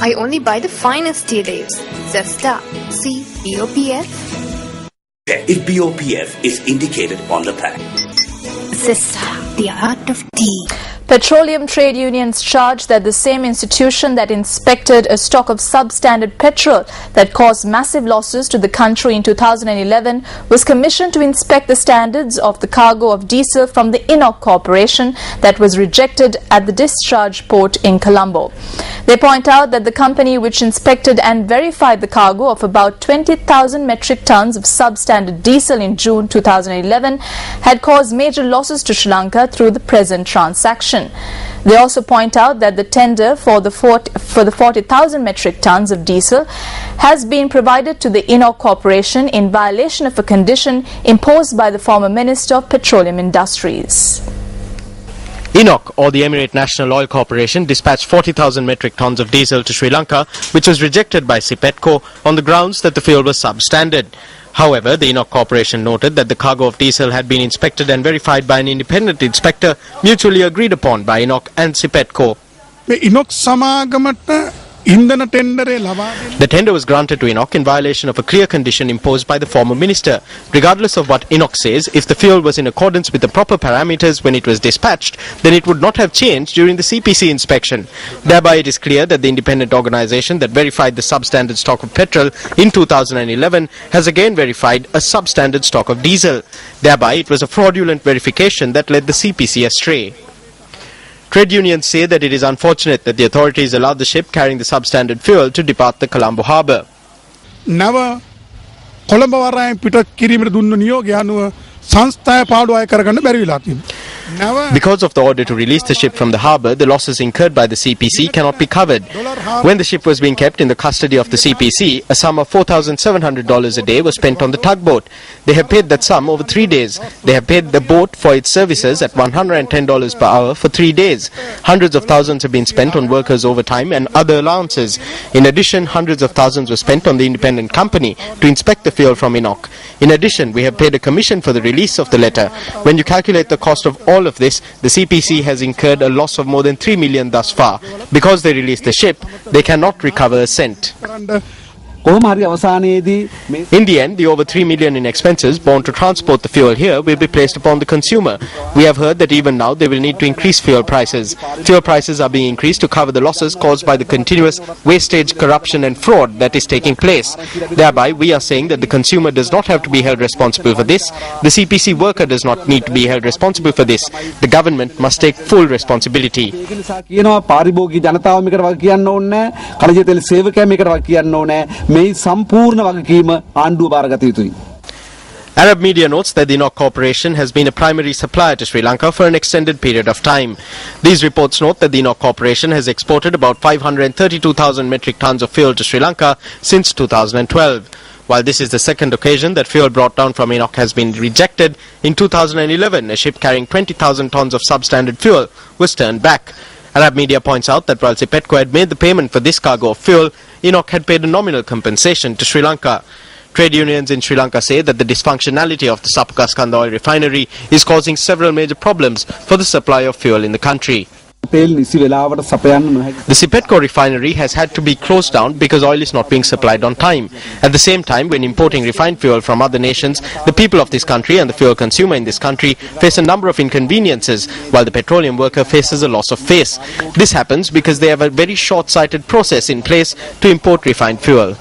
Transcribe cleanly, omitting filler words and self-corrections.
I only buy the finest tea leaves. Zesta. See BOPF. If BOPF is indicated on the pack. Zesta, the art of tea. Petroleum trade unions charge that the same institution that inspected a stock of substandard petrol that caused massive losses to the country in 2011 was commissioned to inspect the standards of the cargo of diesel from the INOC Corporation that was rejected at the discharge port in Colombo. They point out that the company which inspected and verified the cargo of about 20,000 metric tons of substandard diesel in June 2011 had caused major losses to Sri Lanka through the present transaction. They also point out that the tender for the 40,000 metric tons of diesel has been provided to the INOC Corporation in violation of a condition imposed by the former Minister of Petroleum Industries. INOC, or the Emirate National Oil Corporation, dispatched 40,000 metric tons of diesel to Sri Lanka, which was rejected by CPETCO on the grounds that the fuel was substandard. However, the INOC Corporation noted that the cargo of diesel had been inspected and verified by an independent inspector, mutually agreed upon by INOC and CPETCO. The tender was granted to INOC in violation of a clear condition imposed by the former minister. Regardless of what INOC says, if the fuel was in accordance with the proper parameters when it was dispatched, then it would not have changed during the CPC inspection. Thereby it is clear that the independent organization that verified the substandard stock of petrol in 2011 has again verified a substandard stock of diesel. Thereby it was a fraudulent verification that led the CPC astray. Trade unions say that it is unfortunate that the authorities allowed the ship carrying the substandard fuel to depart the Colombo harbour. Never Colombo වරායෙන් පිට කිරීමට දුන්න නියෝගය අනුව සංස්ථාය පාඩු අය කරගන්න බැරි වෙලා තියෙනවා. Because of the order to release the ship from the harbour, the losses incurred by the CPC cannot be covered. When the ship was being kept in the custody of the CPC, a sum of $4,700 a day was spent on the tugboat. They have paid that sum over 3 days. They have paid the boat for its services at $110 per hour for 3 days. Hundreds of thousands have been spent on workers' overtime and other allowances. In addition, hundreds of thousands were spent on the independent company to inspect the fuel from INOC. In addition, we have paid a commission for the release of the letter. When you calculate the cost of all of this, the CPC has incurred a loss of more than 3 million thus far. Because they released the ship, they cannot recover a cent. In the end, the over 3 million in expenses borne to transport the fuel here will be placed upon the consumer. We have heard that even now they will need to increase fuel prices. Fuel prices are being increased to cover the losses caused by the continuous wastage, corruption and fraud that is taking place. Thereby, we are saying that the consumer does not have to be held responsible for this. The CPC worker does not need to be held responsible for this. The government must take full responsibility. Arab media notes that the INOC Corporation has been a primary supplier to Sri Lanka for an extended period of time. These reports note that the INOC Corporation has exported about 532,000 metric tons of fuel to Sri Lanka since 2012. While this is the second occasion that fuel brought down from INOC has been rejected, in 2011 a ship carrying 20,000 tons of substandard fuel was turned back. Arab media points out that while CPETCO had made the payment for this cargo of fuel, INOC had paid a nominal compensation to Sri Lanka. Trade unions in Sri Lanka say that the dysfunctionality of the Sapakaskanda oil refinery is causing several major problems for the supply of fuel in the country. The CPETCO refinery has had to be closed down because oil is not being supplied on time. At the same time, when importing refined fuel from other nations, the people of this country and the fuel consumer in this country face a number of inconveniences, while the petroleum worker faces a loss of face. This happens because they have a very short-sighted process in place to import refined fuel.